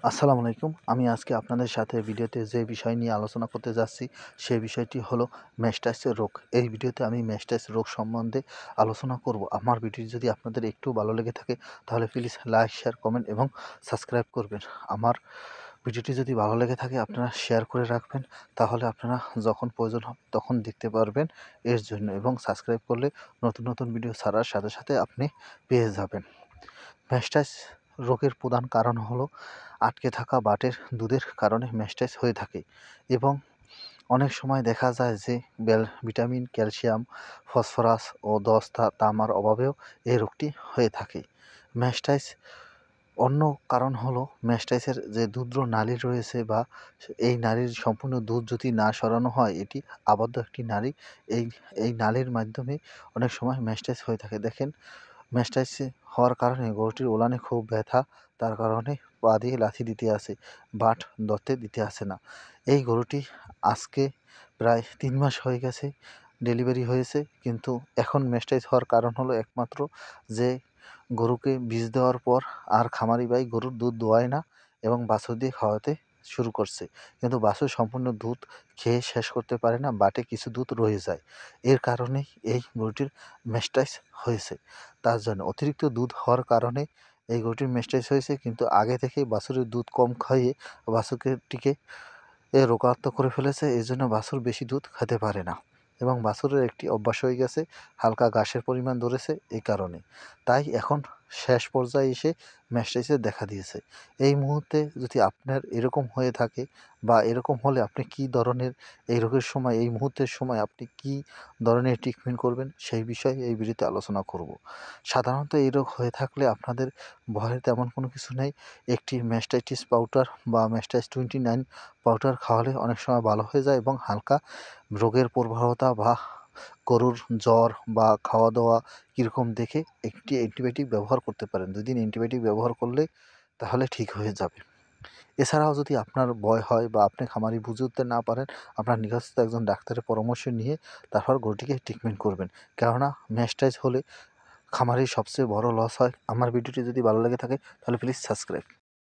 আসসালামু আলাইকুম। আমি আজকে আপনাদের সাথে ভিডিওতে যে বিষয় নিয়ে আলোচনা করতে যাচ্ছি, সেই বিষয়টি হলো ম্যাস্টাইসের রোগ। এই ভিডিওতে আমি ম্যাস্টাইস রোগ সম্বন্ধে আলোচনা করব। আমার ভিডিওটি যদি আপনাদের একটু ভালো লেগে থাকে, তাহলে প্লিজ লাইক, শেয়ার, কমেন্ট এবং সাবস্ক্রাইব করবেন। আমার ভিডিওটি যদি ভালো লেগে থাকে আপনারা শেয়ার করে রাখবেন, তাহলে আপনারা যখন প্রয়োজন হবে তখন দেখতে পারবেন এর জন্য, এবং সাবস্ক্রাইব করলে নতুন নতুন ভিডিও ছাড়ার সাথে সাথে আপনি পেয়ে যাবেন। ম্যাস্টাইস রোগের প্রধান কারণ হলো আটকে থাকা বাটের দুধের কারণে ম্যাস্টাইস হয়ে থাকে, এবং অনেক সময় দেখা যায় যে ভিটামিন, ক্যালসিয়াম, ফসফরাস ও দস্তা, তামার অভাবেও এই রোগটি হয়ে থাকে। ম্যাস্টাইস অন্য কারণ হলো ম্যাস্টাইসের যে দুধ নালী রয়েছে, বা এই নালীর সম্পূর্ণ দুধ যদি না সরানো হয়, এটি আবদ্ধ একটি নালী। এই এই নালীর মাধ্যমে অনেক সময় ম্যাস্টাইস হয়ে থাকে। দেখেন, ম্যাস্টাইস হওয়ার কারণে গরুটির ওলানে খুব ব্যথা, তার কারণে পা দিয়ে লাথি দিতে আসে, বাট ধরতে দিতে আসে না। এই গরুটি আজকে প্রায় ৩ মাস হয়ে গেছে ডেলিভারি হয়েছে, কিন্তু এখন ম্যাস্টাইস হওয়ার কারণ হলো একমাত্র যে গরুকে বীজ দেওয়ার পর আর খামারি ভাই গরুর দুধ দোয়ায় না এবং বাছুর দিয়ে খাওয়াতে শুরু করছে, কিন্তু বাছুর সম্পূর্ণ দুধ খেয়ে শেষ করতে পারে না, বাটে কিছু দুধ রয়ে যায়। এর কারণেই এই গরুটির ম্যাস্টাইস হয়েছে। তার জন্য অতিরিক্ত দুধ হওয়ার কারণে এই গরুটির ম্যাস্টাইস হয়েছে, কিন্তু আগে থেকেই বাছুরের দুধ কম খাইয়ে বাছুরটিকে রোগাক্ত করে ফেলেছে। এই জন্য বাছুর বেশি দুধ খেতে পারে না, এবং বাছুরের একটি অভ্যাস হয়ে গেছে, হালকা ঘাসের পরিমাণ ধরেছে এই কারণে। তাই এখন শেষ পর্যায়ে এসে ম্যাস্টাইসের দেখা দিয়েছে। এই মুহূর্তে যদি আপনার এরকম হয়ে থাকে, বা এরকম হলে আপনি কী ধরনের এই রোগের সময়, এই মুহূর্তের সময় আপনি কী ধরনের ট্রিটমেন্ট করবেন, সেই বিষয়ে এই ভিডিওতে আলোচনা করব। সাধারণত এই রোগ হয়ে থাকলে আপনাদের ভয়ের তেমন কোনো কিছু নেই। একটি ম্যাস্টাইটিস পাউডার বা ম্যাস্টাইস 29 পাউডার খাওয়ালে অনেক সময় ভালো হয়ে যায়, এবং হালকা রোগের প্রবণতা বা গরুর জ্বর বা খাওয়া দাওয়া কীরকম দেখে একটি অ্যান্টিবায়োটিক ব্যবহার করতে পারেন। 2 দিন অ্যান্টিবায়োটিক ব্যবহার করলে তাহলে ঠিক হয়ে যাবে। এছাড়াও যদি আপনার ভয় হয় বা আপনি খামারি বুঝে উঠতে না পারেন, আপনার নিকটস্থ একজন ডাক্তারের পরামর্শ নিয়ে তারপর গরুটিকে ট্রিটমেন্ট করবেন। কেননা ম্যাস্টাইস হলে খামারির সবচেয়ে বড় লস হয়। আমার ভিডিওটি যদি ভালো লেগে থাকে তাহলে প্লিজ সাবস্ক্রাইব।